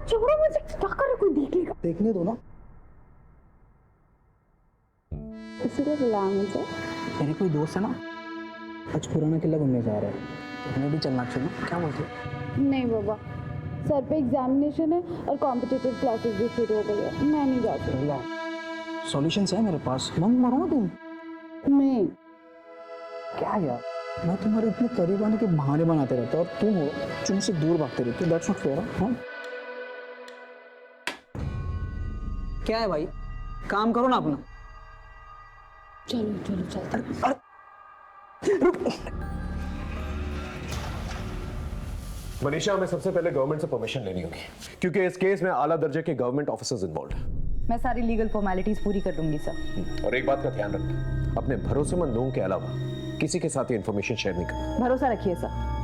छोड़ो मुझे, क्या कर रहे, कोई देख लेगा। देखने दो ना। इसीलिए बुलाया मुझे। मेरे कोई दोस्त है ना, आज पुराना किला घूमने जा रहा है, तो हमें भी चलना चाहिए, क्या बोलते हो? नहीं बाबा, सर पे एग्जामिनेशन है और कॉम्पिटिटिव क्लासेस भी शुरू हो गई है, मैं नहीं जा सकती। सॉल्यूशंस है मेरे पास, मंग मारो ना तुम। नहीं। क्या यार, मैं तुम्हारे इतने करीब आने के बहाने बनाते रहता और तुम हो जो मुझसे दूर भागते रहते हो। That's not fair. हाँ क्या है भाई, काम करो ना अपना। चलो चलो चलते। मनीषा, हमें सबसे पहले गवर्नमेंट से परमिशन लेनी होगी, क्योंकि इस केस में आला दर्जे के गवर्नमेंट ऑफिसर्स इन्वॉल्व हैं। मैं सारी लीगल फॉर्मेलिटीज पूरी कर दूंगी सर। और एक बात का ध्यान रखें, अपने भरोसेमंद लोगों के अलावा किसी के साथ ये इन्फॉर्मेशन शेयर नहीं करना। भरोसा रखिए सर।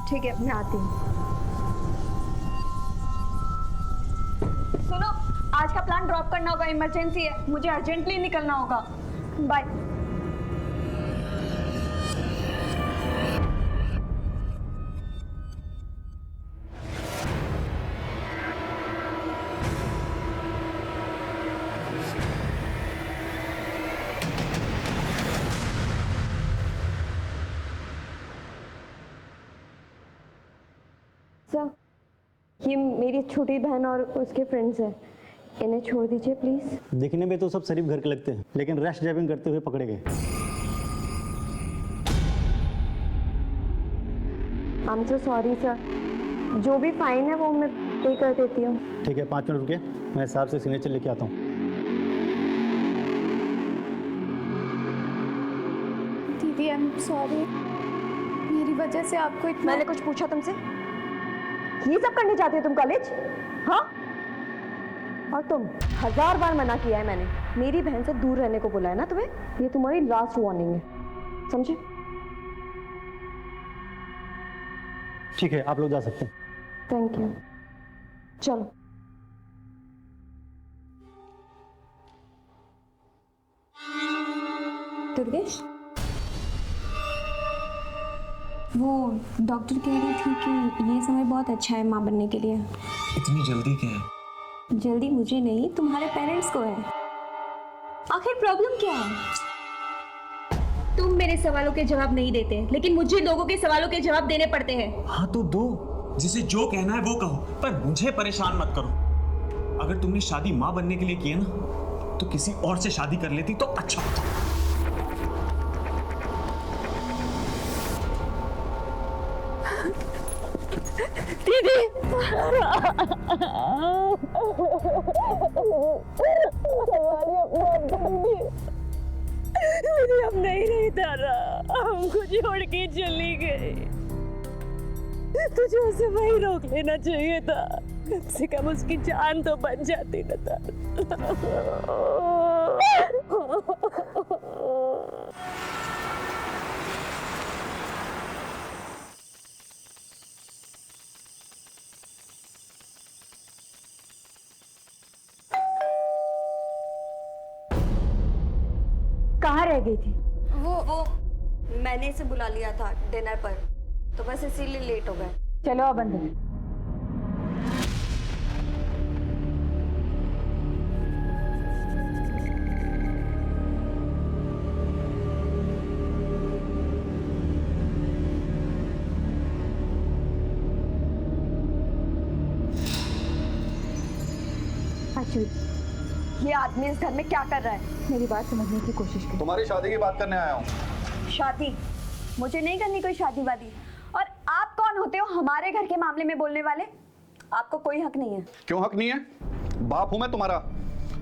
ठीक है, मैं आती हूँ। सुनो, आज का प्लान ड्रॉप करना होगा, इमरजेंसी है, मुझे अर्जेंटली निकलना होगा। बाय। सर, ये मेरी छोटी बहन और उसके फ्रेंड्स हैं, इन्हें छोड़ दीजिए प्लीज। दिखने में तो सब शरीफ घर के लगते हैं, लेकिन रैश ड्राइविंग करते हुए पकड़े गए। I am so sorry sir, जो भी फाइन है वो मैं पे कर देती हूँ। ठीक है, 5 मिनट रुके, मैं साहब से सिग्नेचर लेके आता हूँ। दीदी आई एम सॉरी, मेरी वजह से आपको इतना। मैंने कुछ पूछा तुमसे? ये सब करने जाती हो तुम कॉलेज? हाँ, और तुम 1000 बार मना किया है मैंने, मेरी बहन से दूर रहने को बोला है ना तुम्हें। ये तुम्हारी लास्ट वार्निंग है, समझे? ठीक है, आप लोग जा सकते हैं। थैंक यू, चलो। दुर्गेश, वो डॉक्टर कह रही थी कि ये समय बहुत अच्छा है माँ बनने के लिए। इतनी जल्दी क्या है? जल्दी मुझे नहीं, तुम्हारे पेरेंट्स को है। आखिर प्रॉब्लम क्या है? तुम मेरे सवालों के जवाब नहीं देते, लेकिन मुझे लोगों के सवालों के जवाब देने पड़ते हैं। हाँ तो दो, जिसे जो कहना है वो कहो, पर मुझे परेशान मत करो। अगर तुमने शादी माँ बनने के लिए की है ना, तो किसी और से शादी कर लेती तो अच्छा होता। दीदी हम नहीं रही तारा, हमको छोड़ के चली गई। तुझे उसे वही रोक लेना चाहिए था, कम से कम उसकी जान तो बच जाती ना तारा। कहाँ रह गई थी? वो मैंने इसे बुला लिया था डिनर पर, तो बस इसीलिए लेट हो गए। चलो अब अंदर। ये आदमी इस घर में क्या कर रहा है? मेरी बात समझने की कोशिश कर। तुम्हारी शादी की बात करने आया हूँ। शादी? मुझे नहीं करनी कोई शादी वादी। और आप कौन होते हो हमारे घर के मामले में बोलने वाले? आपको कोई हक नहीं है। क्यों हक नहीं है? बाप हूं मैं तुम्हारा,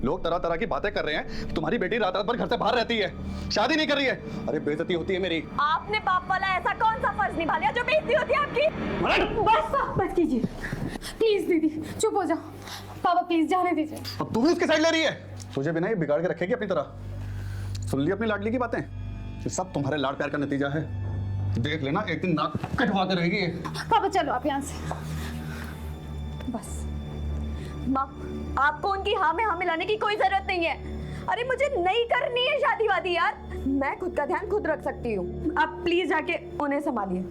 लोग तरह तरह की बातें कर रहे हैं। तुम्हारी बेटी रात रात भर घर से बाहर रहती है, शादी नहीं कर रही है। अरे बेइज्जती होती है मेरी। आपने बाप वाला ऐसा कौन सा फर्ज निभा लिया जो बेइज्जती होती है आपकी? बस कीजिए प्लीज दीदी, चुप हो जाओ। पापा प्लीज जाने दीजिए। अब तू भी उसकी साइड ले रही है। तुझे बिना ये बिगाड़ के रखेगी अपनी तरह। सुन ली अपनी लाडली की बातें? ये सब तुम्हारे लाड प्यार का नतीजा है। देख लेना एक दिन नाक कटवा के रहेगी। पापा चलो आप यहाँ से, बस। माँ, आपको उनकी हाँ में हाँ मिलाने की कोई जरूरत नहीं है। अरे मुझे नहीं करनी है शादी वादी यार, मैं खुद का ध्यान खुद रख सकती हूँ। आप प्लीज जाके उन्हें संभालिए।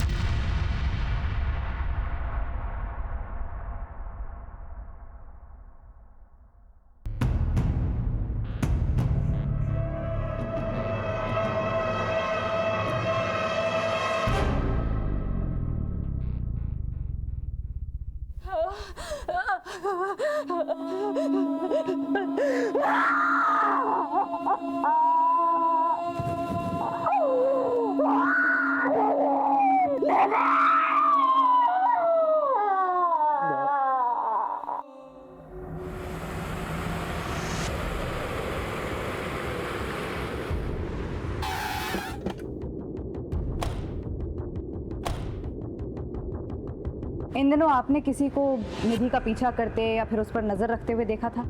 इन दिनों आपने किसी को निधि का पीछा करते या फिर उस पर नजर रखते हुए देखा था?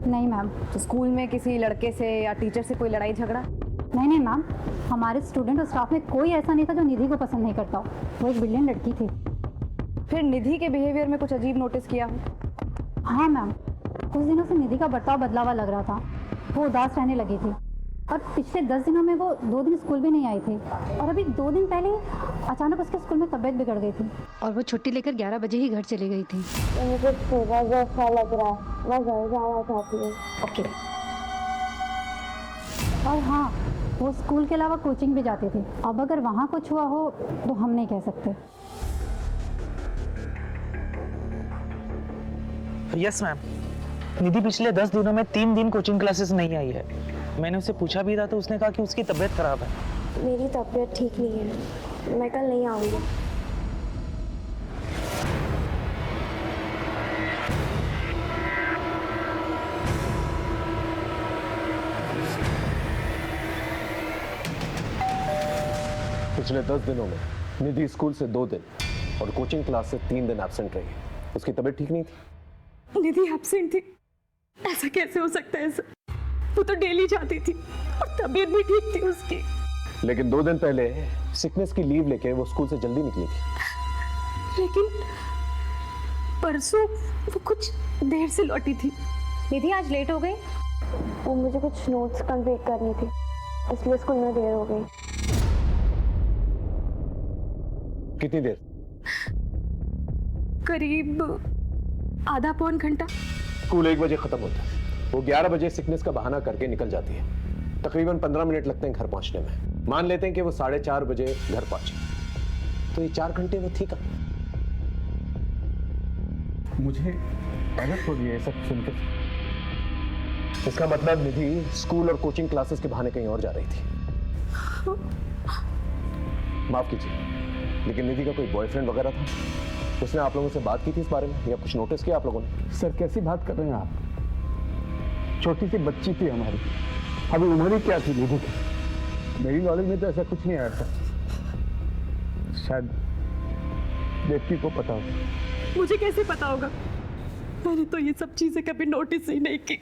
नहीं मैम। तो स्कूल में किसी लड़के से या टीचर से कोई लड़ाई झगड़ा? नहीं मैम, हमारे स्टूडेंट और स्टाफ में कोई ऐसा नहीं था जो निधि को पसंद नहीं करता हो। वो एक ब्रिलियंट लड़की थी। फिर निधि के बिहेवियर में कुछ अजीब नोटिस किया हो? हाँ मैम, कुछ दिनों से निधि का बर्ताव बदला हुआ लग रहा था। वो उदास रहने लगी थी और पिछले 10 दिनों में वो 2 दिन स्कूल भी नहीं आई थी। और अभी 2 दिन पहले अचानक उसके स्कूल में तबीयत बिगड़ गई थी और वो छुट्टी लेकर 11 बजे ही घर चली गई थी। मुझे सुबह जैसा लग रहा है, मैं घर जाना चाहती हूँ। ओके। और हाँ, वो स्कूल के अलावा कोचिंग भी जाती थी। अब अगर वहाँ कुछ हुआ हो तो हम नहीं कह सकते। यस मैम, निधि पिछले 10 दिनों में 3 दिन कोचिंग क्लासेस नहीं आई है। मैंने उससे पूछा भी था तो उसने कहा कि उसकी तबीयत खराब है। मेरी तबीयत ठीक नहीं है, मैं कल नहीं आऊँगी। पिछले 10 दिनों में निधि स्कूल से 2 दिन और कोचिंग क्लास से 3 दिन एब्सेंट रही। उसकी तबीयत ठीक नहीं थी। निधि एब्सेंट थी? ऐसा कैसे हो सकता है सर? वो तो डेली जाती थी और तबीयत भी ठीक थी उसकी। लेकिन 2 दिन पहले सिकनेस की लीव लेके वो स्कूल से जल्दी निकली थी। लेकिन परसों वो कुछ देर से लौटी थी। निधि आज लेट हो गई? वो मुझे कुछ नोट्स कंप्लीट करनी थी, इसलिए स्कूल में देर हो गई। कितनी देर? करीब आधा पौन घंटा। स्कूल 1 बजे खत्म होता है। वो 11 बजे सिकनेस का बहाना करके निकल जाती है। तकरीबन 15 मिनट लगते हैं घर पहुंचने में। मान लेते हैं कि वो 4:30 बजे घर पहुंची, तो ये 4 घंटे वो थी कहाँ? मुझे अलग हो गया सब सुनकर। इसका मतलब निधि स्कूल और कोचिंग क्लासेस के बहाने कहीं और जा रही थी। माफ कीजिए, लेकिन निधि का कोई बॉयफ्रेंड वगैरह था? उसने आप लोगों से बात की थी इस बारे में या कुछ नोटिस किया आप लोगों ने? सर कैसी बात कर रहे हैं आप? छोटी सी बच्ची थी हमारी, अभी उम्र ही क्या थी निधि की? मेरी नॉलेज में तो ऐसा कुछ नहीं आया था। शायद देवकी को पता हो। मुझे कैसे पता होगा? मैंने तो ये सब चीजें कभी नोटिस ही नहीं की।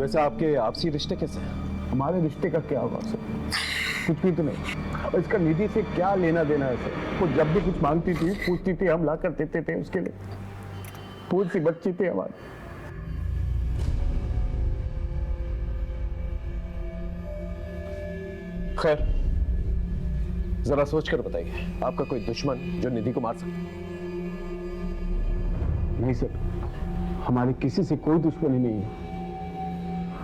वैसे आपके आपसी रिश्ते कैसे हैं? हमारे रिश्ते का क्या होगा सर? कुछ भी तो नहीं। और इसका निधि से क्या लेना देना है सर? वो जब भी कुछ मांगती थी, पूछती थी, हम ला कर देते थे उसके लिए। फूल सी बच्ची थी हमारी। खैर, जरा सोच कर बताइए, आपका कोई दुश्मन जो निधि को मार सकता? नहीं सर, हमारे किसी से कोई दुश्मनी नहीं है।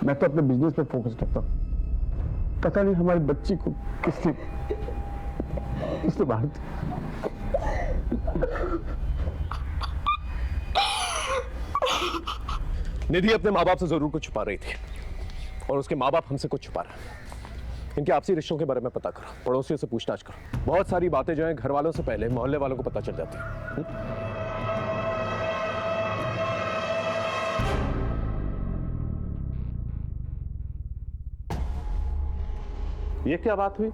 मैं तो अपने बिजनेस पे फोकस करता हूँ। पता नहीं हमारी बच्ची को किसने मार दिया। निधि अपने माँ बाप से जरूर कुछ छुपा रही थी और उसके माँ बाप हमसे कुछ छुपा रहे हैं। इनके आपसी रिश्तों के बारे में पता करो, पड़ोसियों से पूछताछ करो। बहुत सारी बातें जो हैं घर वालों से पहले मोहल्ले वालों को पता चल जाती हैं। ये क्या बात हुई?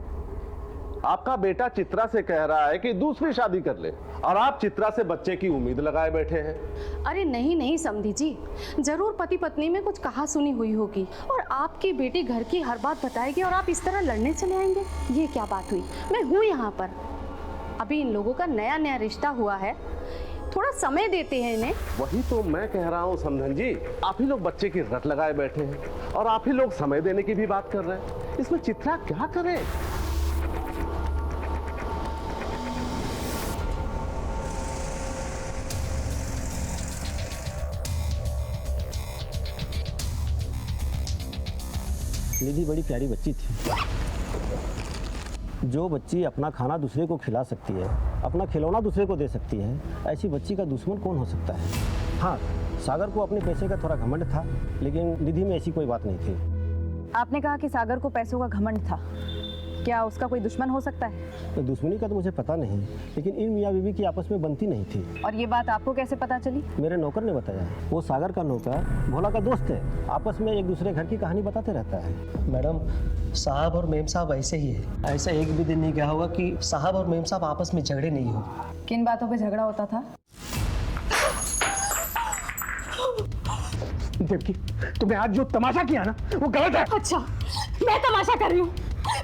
आपका बेटा चित्रा से कह रहा है कि दूसरी शादी कर ले और आप चित्रा से बच्चे की उम्मीद लगाए बैठे हैं। अरे नहीं नहीं समधी जी, जरूर पति पत्नी में कुछ कहा सुनी हुई होगी और आपकी बेटी घर की हर बात बताएगी और आप इस तरह लड़ने चले आएंगे। ये क्या बात हुई? मैं हूँ यहाँ पर, अभी इन लोगों का नया नया रिश्ता हुआ है, थोड़ा समय देते हैं इन्हें। वही तो मैं कह रहा हूँ समधन जी, आप ही लोग बच्चे की रट लगाए बैठे हैं और आप ही लोग समय देने की भी बात कर रहे हैं। इसमें चित्रा क्या करे? निधि बड़ी प्यारी बच्ची थी। जो बच्ची अपना खाना दूसरे को खिला सकती है, अपना खिलौना दूसरे को दे सकती है, ऐसी बच्ची का दुश्मन कौन हो सकता है? हाँ, सागर को अपने पैसे का थोड़ा घमंड था, लेकिन निधि में ऐसी कोई बात नहीं थी। आपने कहा कि सागर को पैसों का घमंड था, क्या उसका कोई दुश्मन हो सकता है? तो दुश्मनी का तो मुझे पता नहीं, लेकिन इन मियाँ बीवी की आपस में बनती नहीं थी। और ये बात आपको कैसे पता चली? मेरे नौकर ने बताया। वो सागर का नौकर भोला का दोस्त है, आपस में एक दूसरे घर की कहानी बताते रहता है। मैडम, साहब और मेम साहब ऐसे ही है। ऐसा एक भी दिन नहीं गया होगा कि साहब और मेम साहब आपस में झगड़े नहीं हो। किन बातों पे झगड़ा होता था? देवकी, तुमने आज जो तमाशा किया ना, वो गलत है। अच्छा, मैं तमाशा कर रही हूँ?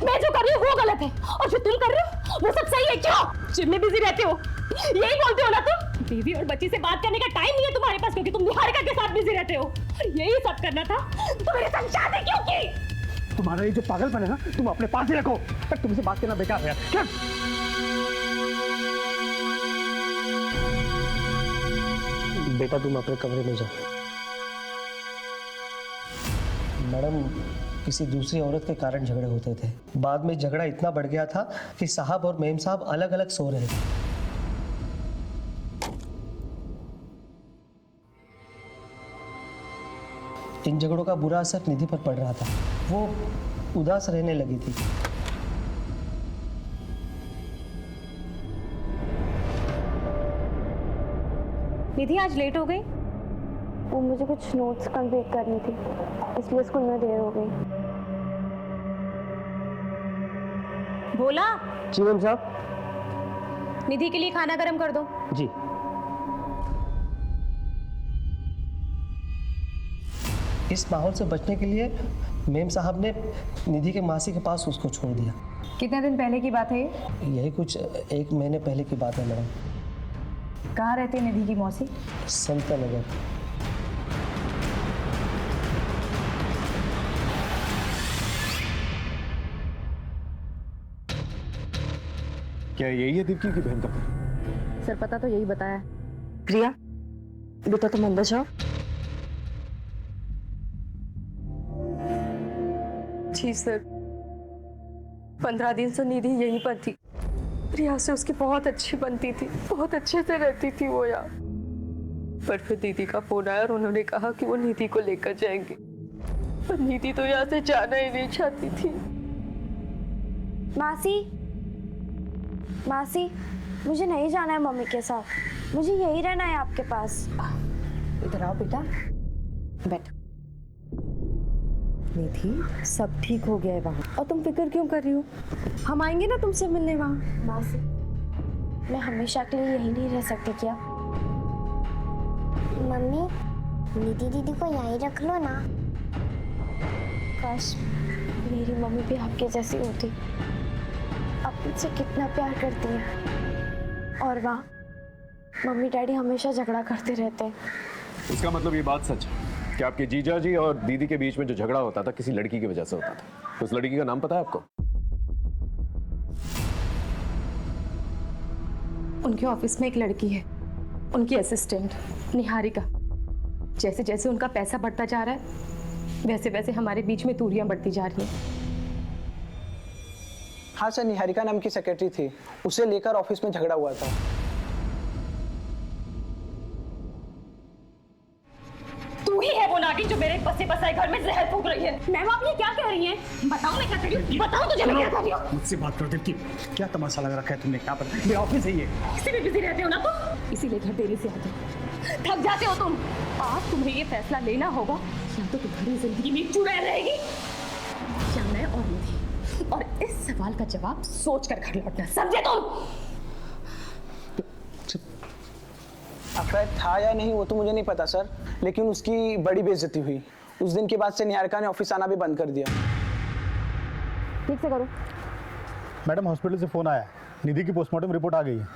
मैं जो कर रही हूँ वो गलत है और जो तुम कर रहे हो वो सब सही है? क्यों जिम में बिजी रहते हो? यही बोलते हो ना तुम? बीवी और बच्ची से बात करने का टाइम नहीं है तुम्हारे पास, क्योंकि तुम निहारिका के साथ बिजी रहते हो। और यही सब करना था तो मेरे साथ शादी क्यों की? तुम्हारा ये जो पागलपन है ना, तुम अपने पास ही रखो। तुमसे बात करना बेकार है। बेटा तुम अपने कमरे में जाओ। मैडम, किसी दूसरी औरत के कारण झगड़े होते थे, बाद में झगड़ा इतना बढ़ गया था कि साहब और मेम साहब अलग अलग सो रहे थे। इन झगड़ों का बुरा असर निधि पर पड़ रहा था, वो उदास रहने लगी थी। निधि आज लेट हो गई? वो मुझे कुछ नोट्स कंप्लीट करनी थी, इसलिए स्कूल में देर हो गई। भोला, जी मैम साहब। निधि के लिए खाना गरम कर दो। जी। इस माहौल से बचने के लिए मेम साहब ने निधि के मासी के पास उसको छोड़ दिया। कितने दिन पहले की बात है ये? यही कुछ 1 महीने पहले की बात है मैडम। कहाँ रहती है निधि की मौसी? समता नगर। क्या यही है दिव्की की बहन का? सर पता तो यही बताया। प्रिया, बेटा तुम अंदर जाओ। जी सर, 15 दिन से निधि यहीं पर थी। प्रिया से उसकी बहुत अच्छी बनती थी, बहुत अच्छे से रहती थी वो यार। पर फिर दीदी का फोन आया और उन्होंने कहा कि वो निधि को लेकर जाएंगे, पर निधि तो यहाँ से जाना ही नहीं चाहती थी। मासी, मुझे नहीं जाना है मम्मी के साथ, मुझे यही रहना है आपके पास। इधर आओ बेटा, बैठ। निधि, सब ठीक हो गया है वहाँ, और तुम फिक्र क्यों कर रही हो? हम आएंगे ना तुमसे मिलने वहाँ। मासी, मैं हमेशा के लिए यही नहीं रह सकती क्या? मम्मी, निधि दीदी को यहीं रख लो ना। काश मेरी मम्मी भी आपके जैसी होती, अब मुझसे कितना प्यार करती है। और वहाँ मम्मी डैडी हमेशा झगड़ा करते रहते हैं। इसका मतलब ये बात सच है कि आपके जीजा जी और दीदी के बीच में जो झगड़ा होता था किसी लड़की की वजह से होता था। उस लड़की का नाम पता है आपको? उनके ऑफिस में एक लड़की है, उनकी असिस्टेंट निहारिका। जैसे जैसे उनका पैसा बढ़ता जा रहा है, वैसे वैसे हमारे बीच में दूरियां बढ़ती जा रही हैं। हाँ सर, निहारिका नाम की सेक्रेटरी थी, उसे लेकर ऑफिस में झगड़ा हुआ था। तू ही है वो नागिन जो मेरे बसे बसाए घर में जहर फूंक रही है। मैम, आप ये क्या कह रही हैं? बताओ मैं क्या कर रही हूँ, बताओ तुझे मैं क्या कर रही हूँ। मुझसे बात करो दिव्की, क्या तमाशा लगा रखा है तुमने? क्या पता, मेरा ऑफिस है ये। इसी में बिजी रहते हो ना तुम, इसीलिए घर देरी से आते हो, थक जाते हो तुम। आज तुम्हें ये फैसला लेना होगा, या तो तुम्हारी जिंदगी में चुड़ैल रहेगी या मैं और निधि और इस सवाल का जवाब सोचकर घर लौटना, समझे तुम? अफैर था या नहीं वो तो मुझे नहीं पता सर, लेकिन उसकी बड़ी बेइज्जती हुई। उस दिन के बाद से निहारिका ने ऑफिस आना भी बंद कर दिया। ठीक से करो। मैडम हॉस्पिटल से फोन आया है, निधि की पोस्टमार्टम रिपोर्ट आ गई है।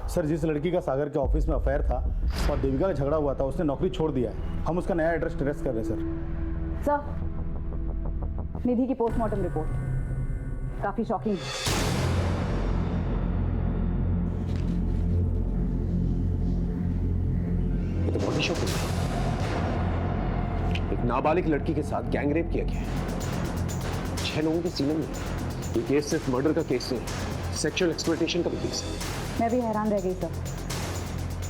सर, जिस लड़की का सागर के ऑफिस में अफेयर था और देविका का झगड़ा हुआ था, उसने नौकरी छोड़ दिया है। हम उसका नया एड्रेस ट्रेस कर रहे हैं सर, निधि की पोस्टमार्टम रिपोर्ट काफी शॉकिंग है। ये तो बहुत ही शॉकिंग है। एक नाबालिग लड़की के साथ गैंग रेप किया गया है। 6 लोगों के सीने में। ये केस सिर्फ मर्डर का केस नहीं, सेक्सुअल एक्सप्लॉयटेशन का भी केस है। मैं भी हैरान रह गई सर,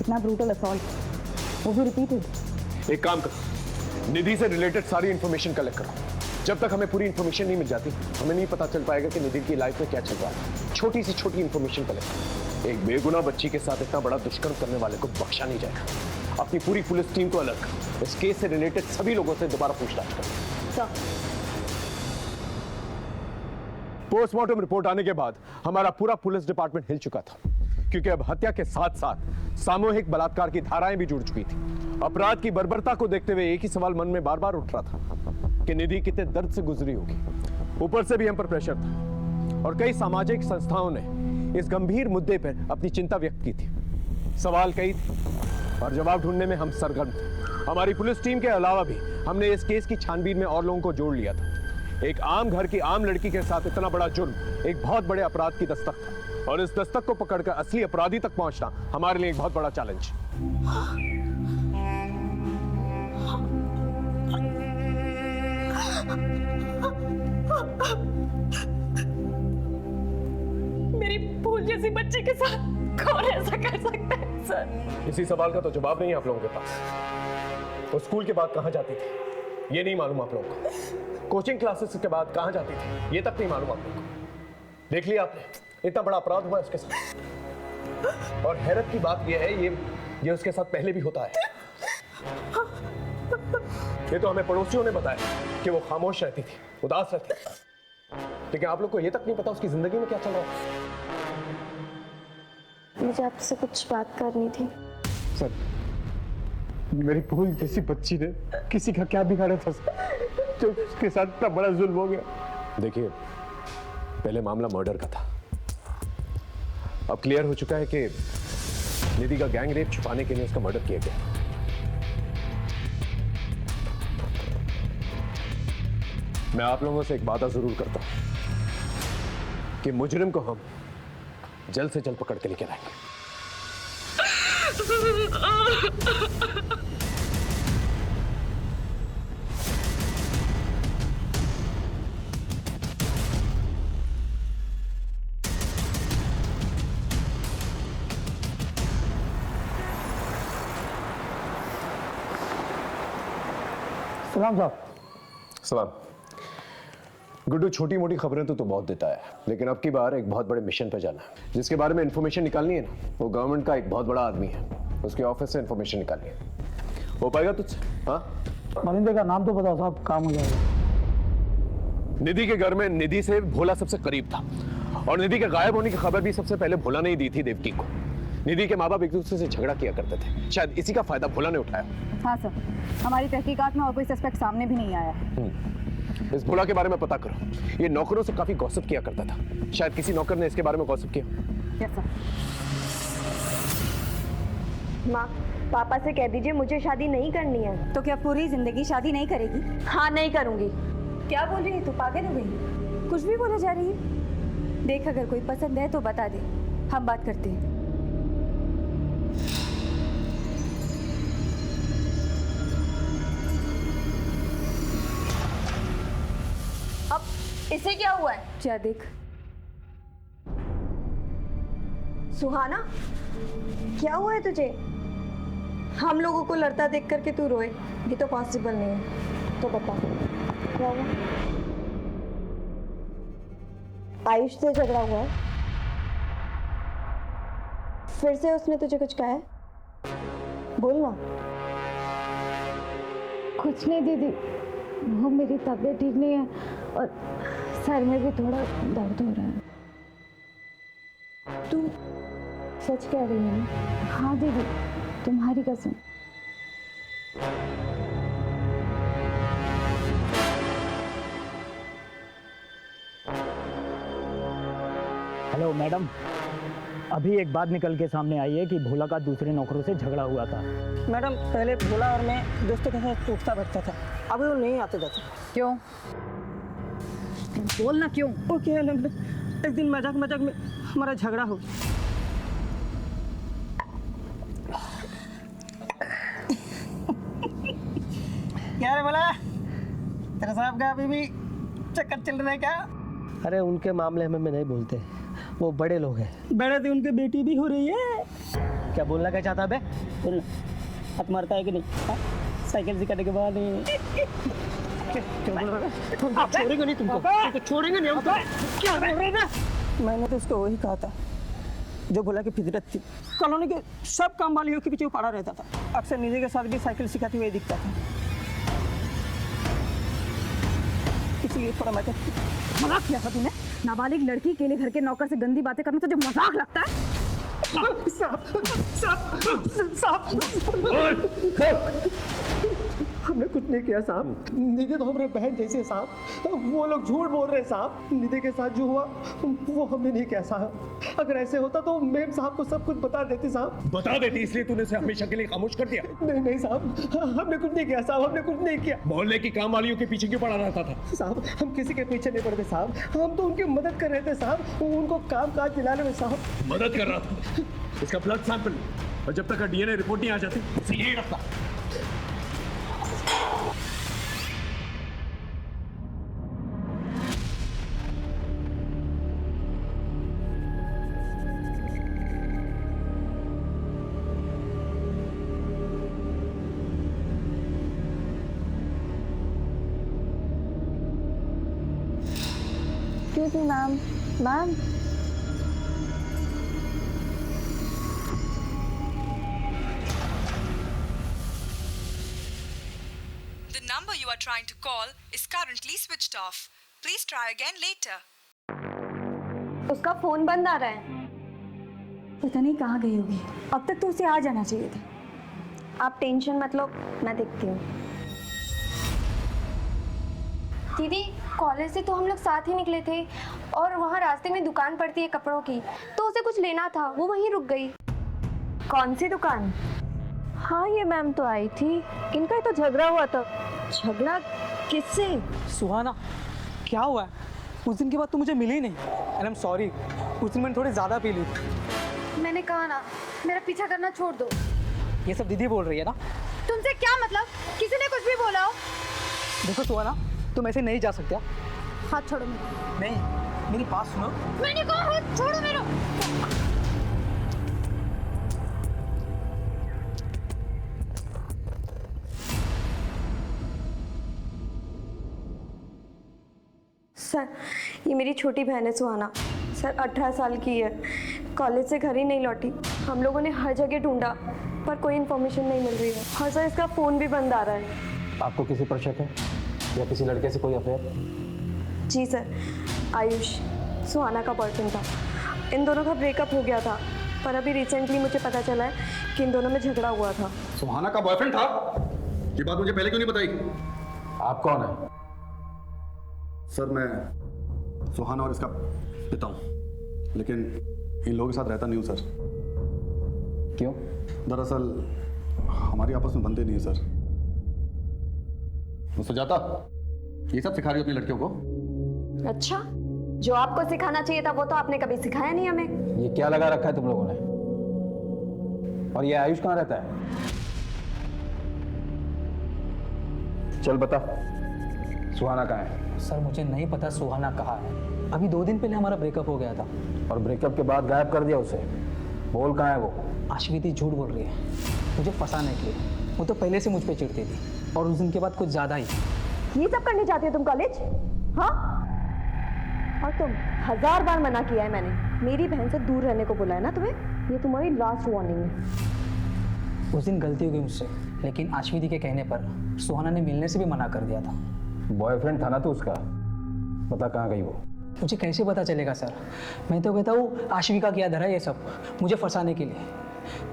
इतना ब्रूटल असॉल्ट, वो भी रिपीटेड। एक काम करो, निधि से रिलेटेड सारी इंफॉर्मेशन कलेक्ट करो। जब तक हमें पूरी इंफॉर्मेशन नहीं मिल जाती, हमें नहीं पता चल पाएगा कि निधि की लाइफ में क्या चल रहा है। छोटी सी छोटी इंफॉर्मेशन कलेक्ट करो। एक बेगुनाह बच्ची के साथ इतना बड़ा दुष्कर्म करने वाले को बख्शा नहीं जाएगा। अपनी पूरी पुलिस टीम को अलर्ट करो। इस केस से रिलेटेड सभी लोगों से दोबारा पूछताछ करो। पोस्टमार्टम रिपोर्ट आने के बाद हमारा पूरा पुलिस डिपार्टमेंट हिल चुका था, क्योंकि अब हत्या के साथ साथ सामूहिक बलात्कार की धाराएं भी जुड़ चुकी थी। अपराध की बर्बरता को देखते हुए एक ही सवाल मन में बार बार उठ रहा था कि निधि कितने दर्द से गुजरी होगी। ऊपर से भी हम पर प्रेशर था और कई सामाजिक संस्थाओं ने इस गंभीर मुद्दे पर अपनी चिंता व्यक्त की थी। सवाल कई थे और जवाब ढूंढने में हम सरगर्म थे। हमारी पुलिस टीम के अलावा भी हमने इस केस की छानबीन में और लोगों को जोड़ लिया था। एक आम घर की आम लड़की के साथ इतना बड़ा जुर्म एक बहुत बड़े अपराध की दस्तक था, और इस दस्तक को पकड़कर असली अपराधी तक पहुंचना हमारे लिए एक बहुत बड़ा चैलेंज। मेरी फूल जैसी बच्ची के साथ कौन ऐसा कर सकता है सर? इसी सवाल का तो जवाब नहीं है आप लोगों के पास। वो स्कूल के बाद कहां जाती थी ये नहीं मालूम आप लोगों को। कोचिंग क्लासेस के बाद कहां जाती थी ये तक नहीं मालूम आप लोगों को। देख लिया आपने, इतना बड़ा अपराध हुआ उसके साथ। और हैरत की बात यह है, ये उसके साथ पहले भी होता है। ये तो हमें पड़ोसियों ने बताया कि वो खामोश रहती थी, उदास रहती थी, लेकिन आप लोग को ये तक नहीं पता उसकी जिंदगी में क्या चल रहा है। मुझे आपसे कुछ बात करनी थी। सर, मेरी फूल जैसी बच्ची ने किसी का क्या बिगाड़ा था जो उसके साथ इतना बड़ा जुल्म हो गया। देखिए, पहले मामला मर्डर का था। अब क्लियर हो चुका है कि निधि का गैंग रेप छुपाने के लिए उसका मर्डर किया गया। मैं आप लोगों से एक वादा जरूर करता हूं कि मुजरिम को हम जल्द से जल्द पकड़ के लेके आएंगे। सलाम साहब। सलाम। गुड्डू, छोटी मोटी खबरें तो बहुत देता है, लेकिन अब की बार एक बहुत बड़े मिशन पे जाना है। जिसके बारे में इंफॉर्मेशन निकालनी है ना, वो गवर्नमेंट का एक बहुत बड़ा आदमी है। उसके ऑफिस से इंफॉर्मेशन निकालनी है। हो पाएगा तुझसे? हाँ, मनिंदर का नाम तो बताओ साहब, काम हो जाएगा। निधि के घर में निधि से भोला सबसे करीब था, और निधि के गायब होने की खबर भी सबसे पहले भोला ने ही दी थी देवकी को। निधि के माँ बाप एक दूसरे से झगड़ा किया करते थे, शायद इसी का फायदा भोला ने उठाया। हाँ सर, हमारी तहकीकात में और कोई सस्पेक्ट सामने भी नहीं आया। इस भोला के बारे में पता करो। ये नौकरों से काफी गॉसिप किया करता था, शायद किसी नौकर ने इसके बारे में गॉसिप किया। Yes sir. माँ, पापा से कह दीजिए मुझे शादी नहीं करनी है। तो क्या पूरी जिंदगी शादी नहीं करेगी? हाँ, नहीं करूंगी। क्या बोल रही है तू? पागल हो गई? कुछ भी बोले जा रही है। देख, अगर कोई पसंद है तो बता दे, हम बात करते हैं। अब इसे क्या हुआ है? जा देख। सुहाना, क्या हुआ है तुझे? हम लोगों को लड़ता देख करके तू रोए, ये तो पॉसिबल नहीं है। तो बता क्या हुआ? आयुष से झगड़ा हुआ है? फिर से उसने तुझे कुछ कहा है? बोल ना। कुछ नहीं दीदी, वो मेरी तबीयत ठीक नहीं है और सर में भी थोड़ा दर्द हो रहा है। तू सच कह रही है? हाँ दीदी, तुम्हारी कसम। हेलो मैडम, अभी एक बात निकल के सामने आई है कि भोला का दूसरे नौकरों से झगड़ा हुआ था। मैडम, पहले भोला और मैं दोस्तों के साथ उठता बैठता था, अभी वो नहीं आते जाते। क्यों? बोलना क्यों? ओके, एक दिन मजाक मजाक में हमारा झगड़ा हो गया। क्या रे बोला, तेरे साहब का अभी भी चक्कर चल रहा है क्या? अरे उनके मामले में नहीं बोलते, वो बड़े लोग हैं। बड़े थे, उनकी बेटी भी हो रही है। क्या बोलना क्या चाहता बे? हाथ मारता है कि नहीं? साइकिल सिखाने के बाद क्या बोल रहा है? छोड़ेंगे नहीं तुमको, छोड़ेंगे नहीं हमको। क्या बोल रहे ना? मैंने तो उसको वही कहा था जो बोला कि फितरत थी। कॉलोनी के सब काम वालियों के पीछे वो पड़ा रहता था। अक्सर निधि के साथ भी साइकिल सिखाते हुए दिखता था, इसलिए थोड़ा मजाक किया था तूने? नाबालिग लड़की के लिए घर के नौकर से गंदी बातें करना तुझे मजाक लगता है? हमने कुछ नहीं किया साहब, निधि तो हमारे बहन जैसे है साहब। वो लोग झूठ बोल रहे हैं साहब। निधि के साथ जो हुआ वो हमने नहीं किया साहब। अगर ऐसे होता तो मेम साहब को सब कुछ बता देती साहब। बता देती, इसलिए तूने उसे हमेशा के लिए खामोश कर दिया? नहीं साहब, हमने कुछ नहीं किया साहब, हमने कुछ नहीं किया। मोहल्ले की काम वालियों के पीछे क्यों पड़ा रहता था? साहब, हम किसी के पीछे नहीं पड़ते साहब, हम तो उनकी मदद कर रहे थे साहब, उनको काम काज दिलाने में साहब। मदद कर रहा था? इसका ब्लड सैंपल, और जब तक डीएनए रिपोर्ट नहीं आ जाती उसे यही रखता। क्यों थी ma'am? Ma'am, The number you are trying to call is currently switched off. Please try again later. उसका फोन बंद आ रहा है। पता नहीं कहाँ गई होगी, अब तक तो उसे आ जाना चाहिए था। आप टेंशन मत लो, मैं देखती हूँ। दीदी, कॉलेज से तो हम लोग साथ ही निकले थे और वहाँ रास्ते में दुकान पड़ती है कपड़ों की, तो उसे कुछ लेना था, वो वहीं रुक गई। कौन सी दुकान? हाँ, ये मैम तो आई थी, इनका ही तो झगड़ा हुआ था। झगड़ा किससे? सुहाना, क्या हुआ है? उस दिन के बाद तू मुझे मिली नहीं। एंड आई एम सॉरी, उस दिन मैंने थोड़ी ज़्यादा पी ली थी। मैंने कहा ना, मेरा पीछा करना छोड़ दो। ये सब दीदी बोल रही है ना? तुमसे क्या मतलब? किसी ने कुछ भी बोला हो? देखो सुहाना, तुम ऐसे नहीं जा सकते। हाथ छोड़ो मेरा। नहीं, मेरी बात सुनो। मैंने कहा हाथ छोड़ो मेरा। सर, ये मेरी छोटी बहन है सुहाना। सर, 18 साल की है, कॉलेज से घर ही नहीं लौटी। हम लोगों ने हर जगह ढूंढा पर कोई इन्फॉर्मेशन नहीं मिल रही है। और सर, इसका फ़ोन भी बंद आ रहा है। आपको किसी पर शक है या किसी लड़के से कोई अफेयर? जी सर, आयुष सुहाना का बॉयफ्रेंड था। इन दोनों का ब्रेकअप हो गया था, पर अभी रिसेंटली मुझे पता चला है कि इन दोनों में झगड़ा हुआ था। सुहाना का बॉयफ्रेंड था? ये बात मुझे पहले क्यों नहीं बताई? आप कौन है? सर, मैं सुहाना और इसका पिता हूँ, लेकिन इन लोगों के साथ रहता नहीं हूँ सर। क्यों? दरअसल हमारी आपस में बनते नहीं है सर। सुजाता, ये सब सिखा रही हो अपनी लड़कियों को? अच्छा, जो आपको सिखाना चाहिए था वो तो आपने कभी सिखाया नहीं हमें। ये क्या लगा रखा है तुम लोगों ने? और ये आयुष कहाँ रहता है? चल बता, सुहाना कहाँ है? सर मुझे नहीं पता सुहाना कहाँ है। अभी 2 दिन पहले हमारा ब्रेकअप हो गया था। और ब्रेकअप के बाद गायब कर दिया उसे। बोल कहाँ है वो? आश्विति झूठ बोल रही है मुझे फंसाने के लिए। वो तो पहले से मुझ पे चिढ़ती थी और उस दिन के बाद कुछ ज्यादा ही। ये सब करने जाती हो तुम कॉलेज? हाँ, और तुम 1000 बार मना किया है मैंने, मेरी बहन से दूर रहने को बोला है ना तुम्हें। ये तुम्हारी लास्ट वार्निंग है। उस दिन गलती हो गई मुझसे, लेकिन आश्विति के कहने पर सुहाना ने मिलने से भी मना कर दिया था। बॉयफ्रेंड था ना तो उसका, पता कहाँ गई वो? मुझे कैसे पता चलेगा सर? मैं तो कहता हूँ आश्विका किया धरा ये सब मुझे फंसाने के लिए।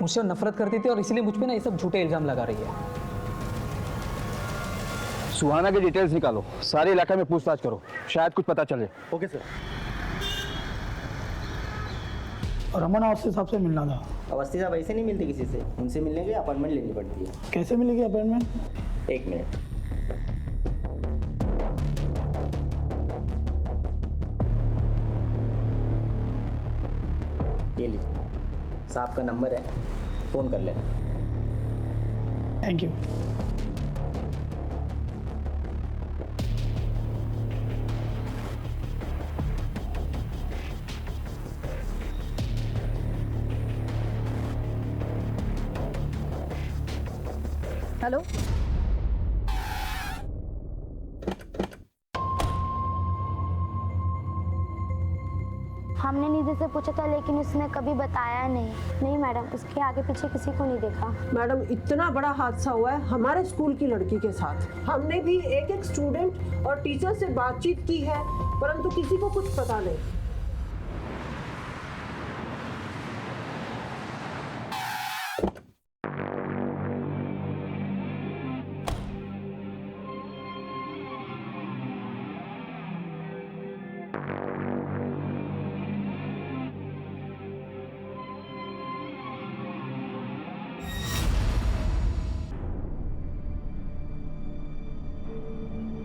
मुझसे नफरत करती थी और इसलिए मुझ पे ना ये सब झूठे इल्जाम लगा रही है। सुहाना की डिटेल्स निकालो, सारे इलाके में पूछताछ करो, शायद कुछ पता चले। Okay sir. रमन अवस्थी साहब से मिलना था। अवस्थी साहब ऐसे नहीं मिलते किसी से, उनसे मिलने के लिए अपॉइंटमेंट लेनी पड़ती है। कैसे मिलेगी अपॉइंटमेंट? 1 मिनट। ये लीजिए, साहब का नंबर है, फ़ोन कर लेना। Thank you. हेलो, हमने निधि से पूछा था लेकिन उसने कभी बताया नहीं। नहीं मैडम, उसके आगे पीछे किसी को नहीं देखा। मैडम, इतना बड़ा हादसा हुआ है हमारे स्कूल की लड़की के साथ। हमने भी एक स्टूडेंट और टीचर से बातचीत की है, परंतु किसी को कुछ पता नहीं।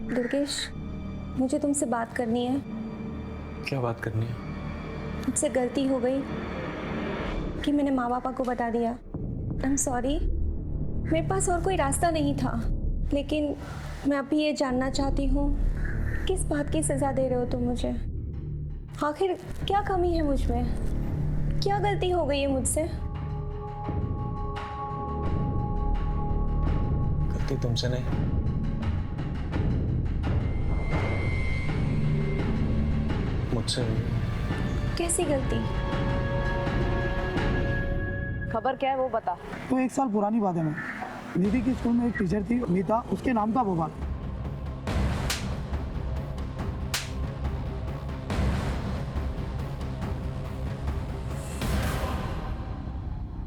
दुर्गेश, मुझे तुमसे बात करनी है। क्या बात करनी है? मुझसे गलती हो गई कि मैंने माँ पापा को बता दिया। आई एम सॉरी, मेरे पास और कोई रास्ता नहीं था, लेकिन मैं अभी ये जानना चाहती हूँ किस बात की सज़ा दे रहे हो तुम मुझे? आखिर क्या कमी है मुझ में? क्या गलती हो गई है मुझसे? गलती तुमसे नहीं, मुझसे। कैसी गलती? खबर क्या है वो बता। तो 1 साल पुरानी बात है। मैं निधि की स्कूल में एक टीचर थी मीता, उसके नाम था बवाल।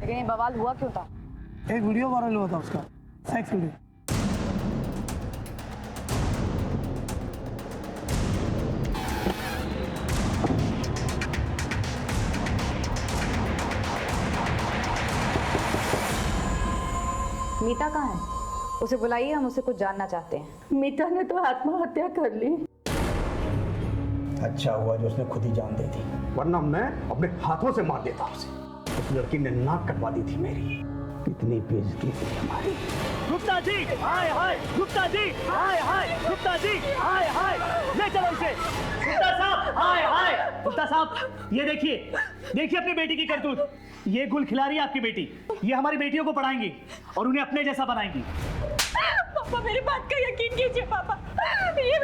लेकिन ये बवाल हुआ क्यों था? एक वीडियो वायरल हुआ था उसका, सेक्स वीडियो। मीता कहाँ है? उसे बुलाइए, हम उसे कुछ जानना चाहते हैं। मीता ने तो आत्महत्या कर ली। अच्छा हुआ जो उसने खुद ही जान दे दी, वरना मैं अपने हाथों से मार देता उसे। उस लड़की ने नाक कटवा दी थी मेरी। कितनी बेइज्जती थी हमारी। गुप्ता जी, हाय हाय, गुप्ता जी, हाय हाय, गुप्ता जी, हाय हाय, ले चलो इसे। गुप्ता साहब, हाय हाय, गुप्ता साहब, ये देखिए, देखिए अपनी बेटी की करतूत। ये गुल खिला रही है आपकी बेटी, ये हमारी बेटियों को पढ़ाएंगी और उन्हें अपने जैसा बनाएंगी। पापा, मेरी बात का यकीन कीजिए पापा, ये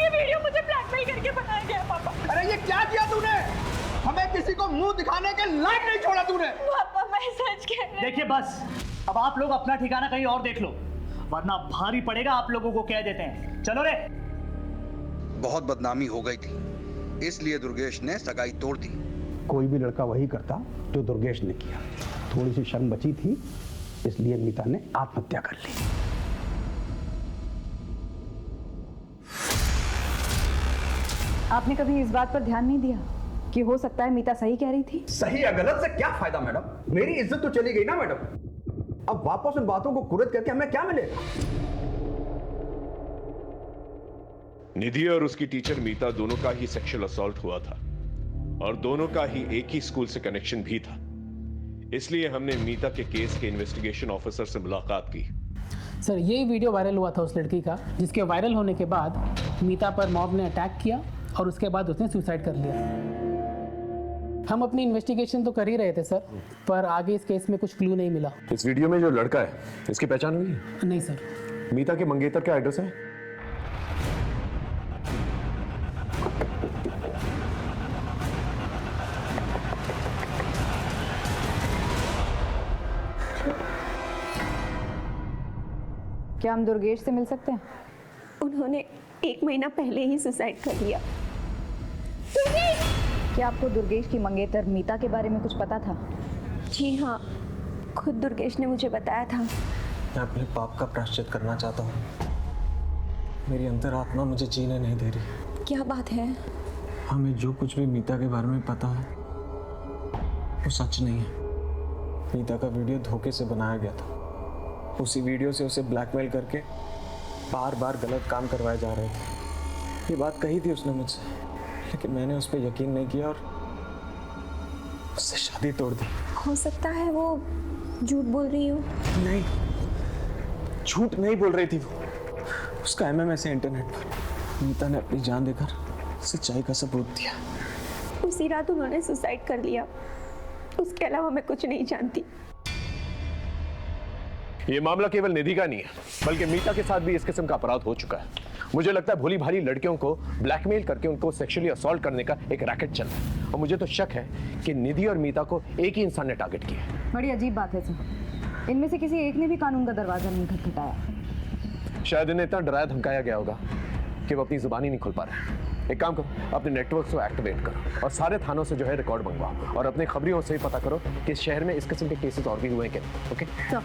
वीडियो मुझे ब्लैकमेल करके बनाया गया है पापा। अरे ये क्या किया तूने? हमें किसी को मुंह दिखाने के लायक नहीं छोड़ा तूने। पापा, मैं सच कह रही हूँ। देखिए बस, अब आप लोग अपना ठिकाना कहीं और देख लो, वरना भारी पड़ेगा आप लोगों को। कह देते हैं, चलो रे। बहुत बदनामी हो गई थी, इसलिए दुर्गेश ने सगाई तोड़ दी। कोई भी लड़का वही करता जो दुर्गेश ने किया। थोड़ी सी शर्म बची थी, इसलिए मीता ने आत्महत्या कर ली। आपने कभी इस बात पर ध्यान नहीं दिया कि हो सकता है मीता सही कह रही थी? सही या गलत से क्या फायदा मैडम? मेरी इज्जत तो चली गई ना मैडम। अब वापस उन बातों को कुरेद करके हमें क्या मिलेगा? निधि और उसकी टीचर मीता दोनों का ही सेक्सुअल असॉल्ट हुआ था और दोनों का ही एक ही स्कूल से कनेक्शन भी था। इसलिए हमने मीता के केस के इन्वेस्टिगेशन ऑफिसर से मुलाकात की। सर यही वीडियो वायरल हुआ था उस लड़की का, जिसके वायरल होने के बाद मीता पर मॉब ने अटैक किया और उसके बाद उसने सुसाइड कर लिया। हम अपनी इन्वेस्टिगेशन तो कर ही रहे थे सर, पर आगे इस केस में कुछ क्लू नहीं मिला। इस वीडियो में जो लड़का है, इसकी पहचान हुई है? नहीं सर। मीता के मंगेतर का एड्रेस है? क्या हम दुर्गेश से मिल सकते हैं? उन्होंने 1 महीना पहले ही सुसाइड कर लिया। क्या आपको दुर्गेश की मंगेतर मीता के बारे में कुछ पता था? जी हाँ, खुद दुर्गेश ने मुझे बताया था। मैं अपने पाप का प्रायश्चित करना चाहता हूँ। मेरी अंतरात्मा मुझे जीने नहीं दे रही। क्या बात है? हमें जो कुछ भी मीता के बारे में पता है वो सच नहीं है। मीता का वीडियो धोखे से बनाया गया था। उसी वीडियो से उसे ब्लैकमेल करके बार बार गलत काम करवाए जा रहे थे। ये बात कही थी उसने मुझसे, लेकिन मैंने उस पर यकीन नहीं किया और उससे शादी तोड़ दी। हो सकता है वो झूठ बोल रही हो। नहीं, झूठ नहीं बोल रही थी वो। उसका MMS है इंटरनेट पर। मीता ने अपनी जान देकर सच्चाई का सबूत दिया। उसी रात उन्होंने सुसाइड कर लिया। उसके अलावा मैं कुछ नहीं जानती। ये मामला केवल निधि का नहीं है, बल्कि मीता के साथ भी इस किस्म का अपराध हो चुका है। मुझे लगता है भोली भाली लड़कियों को ब्लैकमेल करके उनको सेक्सुअली असॉल्ट करने का एक रैकेट चल रहा है, और मुझे तो शक है कि निधि और मीता को एक ही इंसान ने टारगेट किया है। बड़ी अजीब बात है सर, इनमें से किसी एक ने भी कानून का दरवाजा नहीं खटखटाया। शायद इन्हें इतना डराया धमकाया गया होगा कि वो अपनी जुबान ही नहीं खोल पा रहे। एक काम करो, अपने नेटवर्क को एक्टिवेट करो और सारे थानों से जो है रिकॉर्ड मंगवाओ और अपने खबरियों से ही पता करो कि इस शहर में इस किस्म के केसेस और भी हुए हैं क्या। ओके सर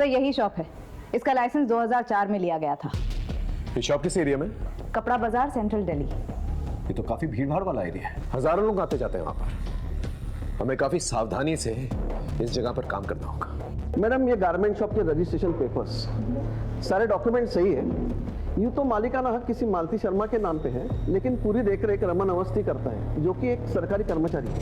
यही शॉप है। इसका लाइसेंस 2004 में लिया गया था। ये शॉप किस एरिया में? कपड़ा बाजार, सेंट्रल दिल्ली। ये तो काफी भीड़ भाड़ वाला एरिया है, हजारों लोग आते जाते हैं वहां पर। हमें काफी सावधानी से इस जगह पर काम करना होगा। मैडम ये गारमेंट शॉप के रजिस्ट्रेशन पेपर्स सारे डॉक्यूमेंट सही है। यूँ तो मालिकाना हक किसी मालती शर्मा के नाम पे है, लेकिन पूरी देखरेख रमन अवस्थी करता है, जो कि एक सरकारी कर्मचारी है।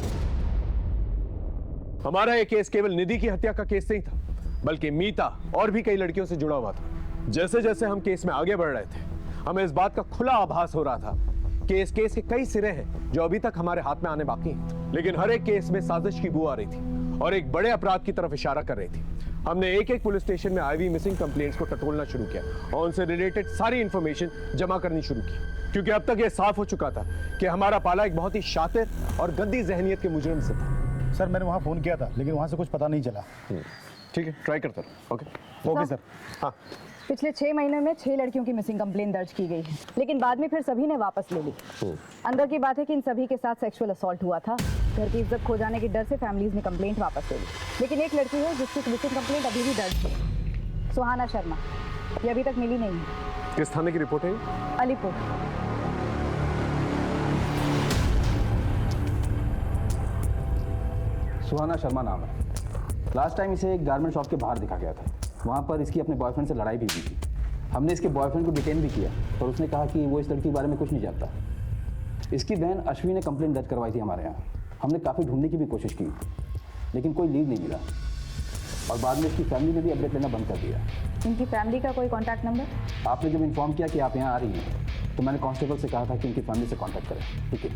हमारा ये केस केवल निधि की हत्या का केस नहीं था, बल्कि मीता और भी कई लड़कियों से जुड़ा हुआ था। जैसे जैसे हम केस में आगे बढ़ रहे थे, हमें इस बात का खुला आभास हो रहा था कि इस केस के कई सिरे हैं जो अभी तक हमारे हाथ में आने बाकी हैं। लेकिन हर एक केस में साजिश की बू आ रही थी और एक बड़े अपराध की तरफ इशारा कर रही थी। हमने एक एक पुलिस स्टेशन में आईवी मिसिंग कंप्लेंट्स को टटोलना शुरू किया और उनसे रिलेटेड सारी इंफॉर्मेशन जमा करनी शुरू की, क्योंकि अब तक यह साफ हो चुका था कि हमारा पाला एक बहुत ही शातिर और गंदी जहनियत के मुजरिम से था। सर मैंने वहाँ फोन किया था, लेकिन वहाँ से कुछ पता नहीं चला। ठीक है, ट्राई करता रहो। Okay sir. हाँ, पिछले 6 महीने में 6 लड़कियों की मिसिंग कंप्लेंट दर्ज की गई है, लेकिन बाद में फिर सभी ने वापस ले ली। अंदर की बात है कि इन सभी के साथ सेक्सुअल असॉल्ट हुआ था। घर की इज्जत खो जाने के डर से फैमिलीज ने कंप्लेंट वापस ले ली, लेकिन एक लड़की है जिसकी मिसिंग कंप्लेंट अभी भी दर्ज है, सुहाना शर्मा। ये अभी तक मिली नहीं है। किस थाने की रिपोर्ट है? अलीपुर। सुहाना शर्मा नाम है। लास्ट टाइम इसे एक गारमेंट शॉप के बाहर दिखा गया था। वहाँ पर इसकी अपने बॉयफ्रेंड से लड़ाई भी हुई थी। हमने इसके बॉयफ्रेंड को डिटेन भी किया, पर उसने कहा कि वो इस लड़की के बारे में कुछ नहीं जानता। इसकी बहन अश्विनी ने कंप्लेंट दर्ज करवाई थी हमारे यहाँ। हमने काफ़ी ढूंढने की भी कोशिश की, लेकिन कोई लीड नहीं मिला और बाद में इसकी फैमिली ने भी अपडेट लेना बंद कर दिया। इनकी फैमिली का कोई कॉन्टैक्ट नंबर? आपने जब इन्फॉर्म किया कि आप यहाँ आ रही हैं, तो मैंने कांस्टेबल से कहा था कि इनकी फैमिली से कॉन्टैक्ट करें। ठीक है।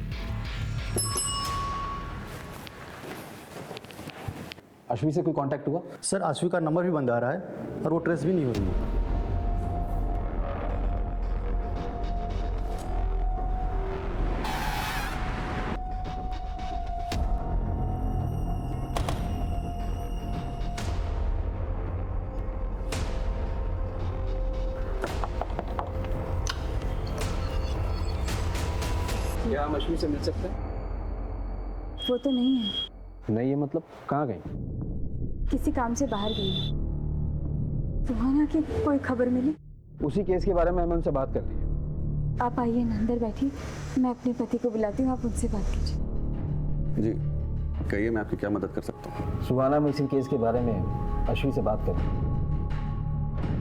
अश्वी से कोई कांटेक्ट हुआ? सर अश्वी का नंबर भी बंद आ रहा है और वो ट्रेस भी नहीं हो रही है। क्या हम अश्विनी से मिल सकते हैं? वो तो नहीं है। नहीं है मतलब कहाँ गई? किसी काम से बाहर गई। सुहाना की कोई खबर मिली? उसी केस के बारे में हमें उनसे बात कर ली है। आप आइए ना, अंदर बैठिए, मैं अपने पति को बुलाती हूँ, आप उनसे बात कीजिए। जी कहिए, मैं आपकी क्या मदद कर सकता हूँ? सुहाना मिसिंग केस के बारे में अश्विनी से बात कर ली।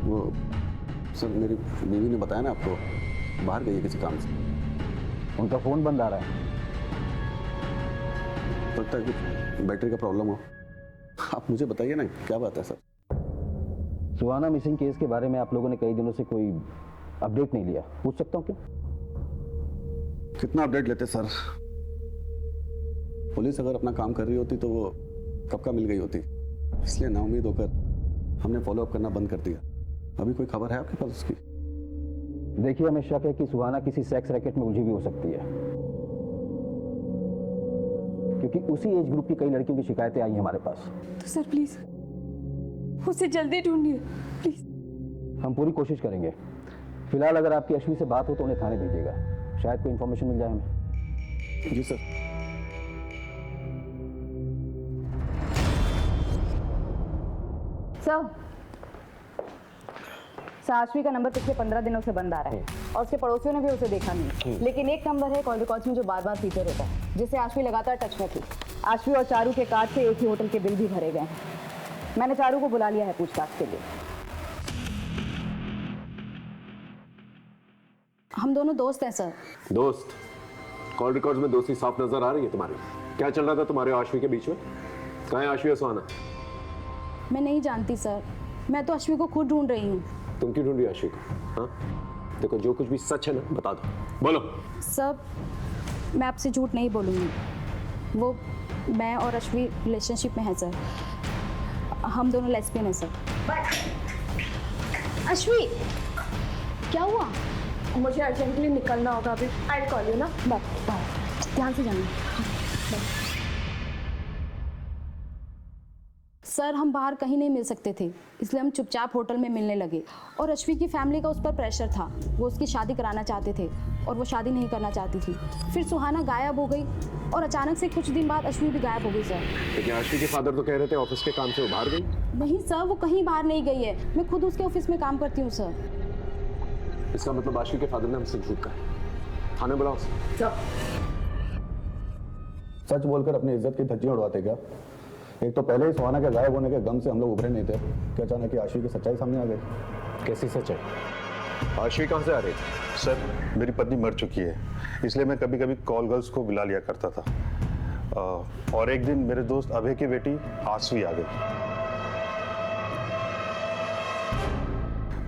वो सर मेरी बीवी ने बताया ना आपको, बाहर गई है किसी काम से। उनका फ़ोन बंद आ रहा है। लगता है कि बैटरी का प्रॉब्लम हो। आप मुझे बताइए ना क्या बात है सर? सुहाना मिसिंग केस के बारे में आप लोगों ने कई दिनों से कोई अपडेट नहीं लिया, पूछ सकता हूँ क्यों? कितना अपडेट लेते सर? पुलिस अगर अपना काम कर रही होती तो वो कब का मिल गई होती, इसलिए नाउम्मीद होकर हमने फॉलोअप करना बंद कर दिया। अभी कोई खबर है आपके पास उसकी? देखिए, हमें शक है कि सुहाना किसी सेक्स रैकेट में उलझी भी हो सकती है, क्योंकि उसी एज ग्रुप की कई लड़कियों की शिकायतें आई हैं हमारे पास। तो सर प्लीज उसे जल्दी ढूंढिए प्लीज। हम पूरी कोशिश करेंगे। फिलहाल अगर आपकी अश्विनी से बात हो तो उन्हें थाने भेजिएगा, शायद कोई इन्फॉर्मेशन मिल जाए हमें। जी सर। साश्वी का नंबर पिछले 15 दिनों से बंद आ रहा है और उसके पड़ोसियों ने भी उसे देखा नहीं, लेकिन एक नंबर है कॉल रिकॉर्ड्स में जो बार बार फीचर होता है, जिससे आश्वी लगातार टच में थी। आश्वी और चारू के कार्ड से एक ही होटल के बिल भी भरे गए हैं। मैंने चारू को बुला लिया है पूछताछ के लिए। हम दोनों दोस्त हैं सर। दोस्त? कॉल रिकॉर्ड्स में दोस्ती साफ नजर आ रही है तुम्हारी। क्या चल रहा था तुम्हारे और आश्वी के बीच में? कहाँ है आश्वी और सुहाना? मैं नहीं जानती सर, मैं तो अश्वी को खुद ढूंढ रही हूँ। तुम क्यों ढूंढ रही हो आश्वी को? हाँ देखो, जो कुछ भी सच है ना बता दो, बोलो। सर मैं आपसे झूठ नहीं बोलूँगी, वो मैं और अश्वी रिलेशनशिप में है सर। हम दोनों लेस्बियन हैं सर। अश्वी क्या हुआ? मुझे अर्जेंटली निकलना होगा अभी। आई कॉल यू ना। बाय बाय, ध्यान से जाना। सर हम बाहर कहीं नहीं मिल सकते थे, इसलिए हम चुपचाप होटल में मिलने लगे और अश्वी की फैमिली का उस पर प्रेशर था। वो उसकी शादी कराना चाहते थे और वो शादी नहीं करना चाहती थी। फिर सुहाना गायब हो गई और अचानक से कुछ दिन बाद अश्वी भी गायब हो गई सर। लेकिन आश्वी के फादर तो कह रहे थे ऑफिस के काम से वो बाहर गई। नहीं सर, वो कहीं बाहर नहीं गई है, मैं खुद उसके ऑफिस में काम करती हूँ सर। इसका मतलब आश्वी के फादर ने हमसे झूठ कहा। थाने बुलाओ। सच बोलकर अपनी इज्जत की धज्जियां उड़वाते क्या? एक तो पहले ही सुहाना के गायब होने के गम से हम लोग उभरे नहीं थे कि अचानक आश्वी की सच्चाई सामने आ गई। कैसी सच्चाई? आश्वी कहाँ से आ रही? सर मेरी पत्नी मर चुकी है, इसलिए मैं कभी कभी कॉल गर्ल्स को बुला लिया करता था। और एक दिन मेरे दोस्त अभय की बेटी आश्वी आ गई।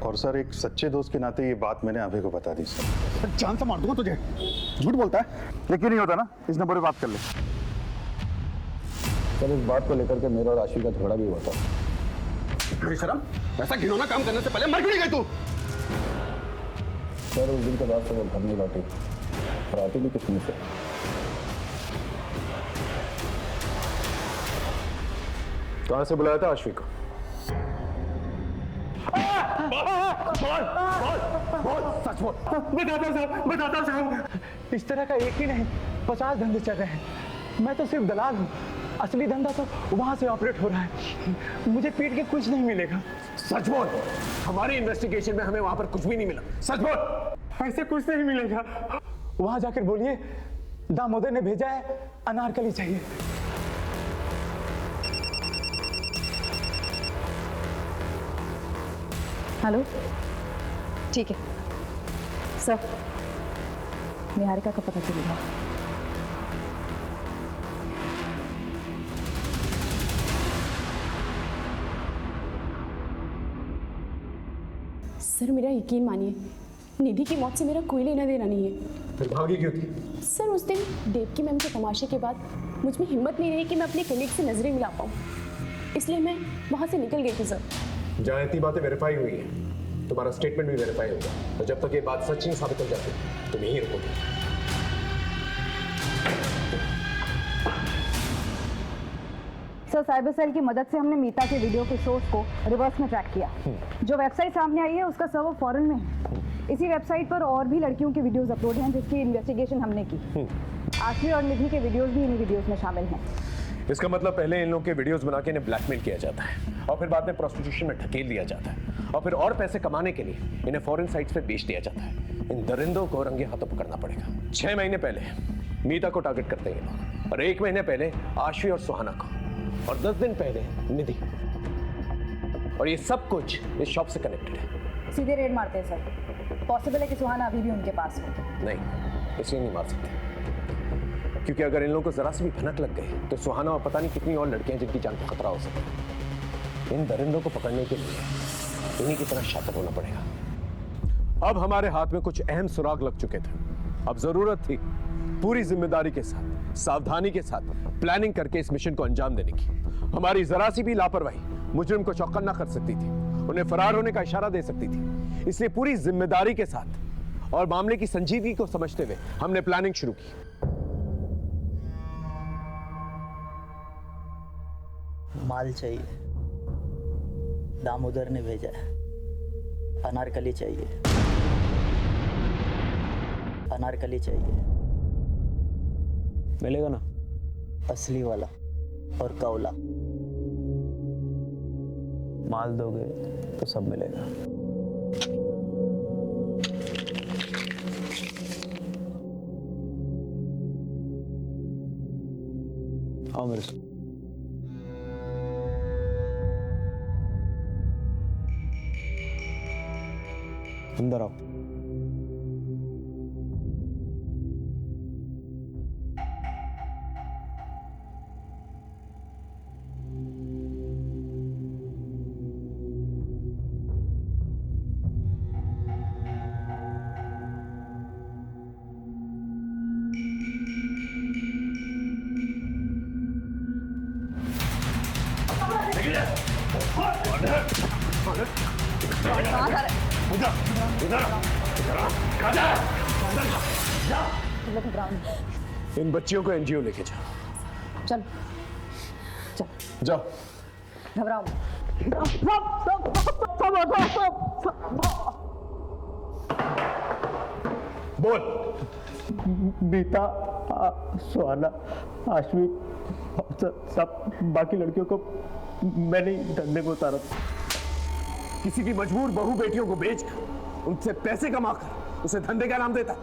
और सर एक सच्चे दोस्त के नाते ये बात मैंने अभय को बता दी। सर जान से मार दूंगा तुझे। झूठ बोलता है? यकीन नहीं होता ना? इस नंबर पे बात कर ले। सर इस बात को लेकर के मेरा और आश्वी का झगड़ा भी हुआ था। बेशरम, ऐसा घिनौना काम करने से पहले मर क्यों नहीं गई तू? सर उस दिन के बाद से वो घर नहीं लौटी और आती भी कितनी से। कहाँ से बुलाया था आश्वी को? सच बोल। बताता साहब, इस तरह का एक ही नहीं 50 धंधे चल रहे हैं। मैं तो सिर्फ दलाल हूँ, असली धंधा तो वहां से ऑपरेट हो रहा है। मुझे पीट के कुछ नहीं मिलेगा। सच बोल। हमारी इन्वेस्टिगेशन में हमें वहां पर कुछ भी नहीं मिला। सच बोल। ऐसे कुछ नहीं मिलेगा। वहां जाकर बोलिए दामोदर ने भेजा है, अनारकली चाहिए। हेलो, ठीक है सर, निहारिका का पता चलेगा। सर मेरा यकीन मानिए, निधि की मौत से मेरा कोई लेना देना नहीं है। फिर भागी क्यों थी? सर उस दिन देवकी मैम के तमाशे के बाद मुझ में हिम्मत नहीं रही कि मैं अपने कलीग से नजरें मिला पाऊँ, इसलिए मैं वहाँ से निकल गई थी सर। जहाँ इतनी बातें वेरीफाई हुई हैं, तुम्हारा स्टेटमेंट भी वेरीफाई होगा, और जब तक ये बात सच नहीं साबित हो जाती तुम यहीं रहोगे। सर साइबर सेल की मदद से हमने मीता के वीडियो के सोर्स को रिवर्स में ट्रैक किया। जो वेबसाइट सामने आई है उसका सर्वर फॉरेन में है। इसी वेबसाइट पर और भी लड़कियों की वीडियोस अपलोड हैं जिसकी इन्वेस्टिगेशन हमने की। आश्वी और निधि के वीडियोस भी इन्हीं वीडियोस में शामिल हैं। इसका मतलब पहले इन लोगों के वीडियोस बना के इन्हें ब्लैकमेल किया जाता है और फिर बाद में प्रोस्टिट्यूशन में ढकेल दिया जाता है और फिर और पैसे कमाने के लिए इन्हें फॉरेन साइट्स पे बेच दिया जाता है। इन दरिंदों को रंगे हाथों पकड़ना पड़ेगा। 6 महीने पहले मीता को टारगेट करते हैं ये लोग और 1 महीने पहले आश्वी और सुहाना को और 10 दिन पहले निधि। और ये सब कुछ इस शॉप से कनेक्टेड है। सीधे रेड मारते हैं सर। पॉसिबल है कि सुहाना अभी भी उनके पास हो। नहीं, इसलिए नहीं मार सकते क्योंकि अगर इन लोगों को जरा सी भी भनक लग गई तो सुहाना और पता नहीं कितनी और लड़कियां जिनकी जान को खतरा हो सकता है। इन दरिंदों को पकड़ने के लिए इन्हीं की तरह शातिर होना पड़ेगा। अब हमारे हाथ में कुछ अहम सुराग लग चुके थे। अब जरूरत थी पूरी जिम्मेदारी के साथ, सावधानी के साथ प्लानिंग करके इस मिशन को अंजाम देने की। हमारी जरा सी भी लापरवाही मुजरिम को चौकन्ना कर सकती थी, उन्हें फरार होने का इशारा दे सकती थी। इसलिए पूरी जिम्मेदारी के साथ और मामले की संजीदगी को समझते हुए हमने प्लानिंग शुरू की। माल चाहिए, दामोदर ने भेजा है। अनारकली चाहिए, अनारकली चाहिए। मिलेगा ना? असली वाला और कौला। माल दोगे तो सब मिलेगा। आओ मेरे साथ। अंदर आओ। इन बच्चियों को एनजीओ लेके जाओ। चल चल जाओ। घबराओ। बोल। मीता, सुहाना, आश्वी, सब बाकी लड़कियों को मैंने धंधे में उतारा। किसी की मजबूर बहू बेटियों को बेचकर उनसे पैसे कमाकर उसे धंधे का नाम देता।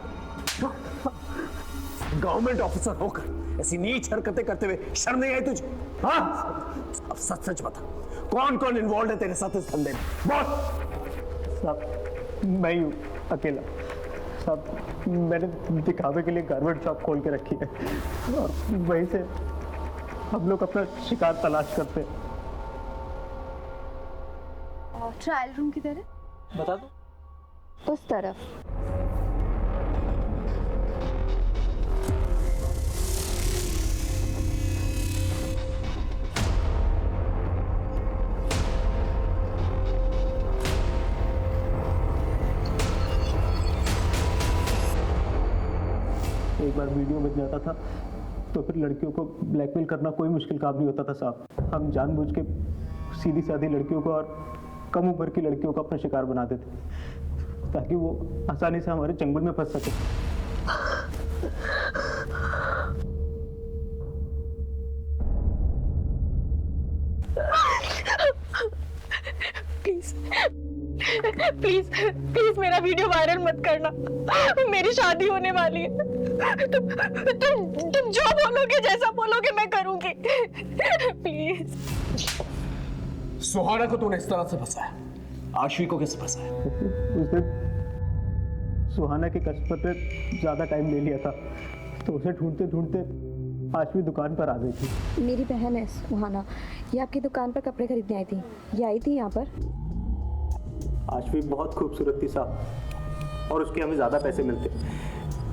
गवर्नमेंट ऑफिसर होकर ऐसी नीच हरकतें करते हुए शर्म नहीं आई तुझे? हाँ? अब सच सच बता, कौन कौन इन्वॉल्व है तेरे साथ इस धंधे में? बोल। सब मैं ही हूँ अकेला। सब मैंने दिखावे के लिए गारमेंट शॉप खोल के रखी है और वहीं से हम लोग अपना शिकार तलाश करते हैं। और ट्रायल रूम किधर है? बता दो। उस तरफ। एक बार वीडियो बन जाता था तो फिर लड़कियों को ब्लैकमेल करना कोई मुश्किल काम नहीं होता था साहब। हम जानबूझ के सीधी सादी लड़कियों को और कम उम्र की लड़कियों को अपना शिकार बनाते थे ताकि वो आसानी से हमारे चंगुल में फंस सके। प्लीज प्लीज प्लीज मेरा वीडियो वायरल मत करना। मेरी शादी होने वाली है। तुम जो बोलोगे, जैसा बोलोगे मैं करूंगी। प्लीज। सुहाना को तूने इस तरह से फंसाया, आश्वी को कैसे फंसाया? उस दिन सुहाना के कस्टमर पे ज्यादा टाइम ले लिया था तो उसे ढूंढते ढूंढते आश्वी दुकान पर आ गई थी। मेरी बहन है सुहाना, ये आपकी दुकान पर कपड़े खरीदने आई थी। ये आई थी यहाँ पर। आश्वी बहुत खूबसूरत थी साहब और उसके हमें ज़्यादा पैसे मिलते,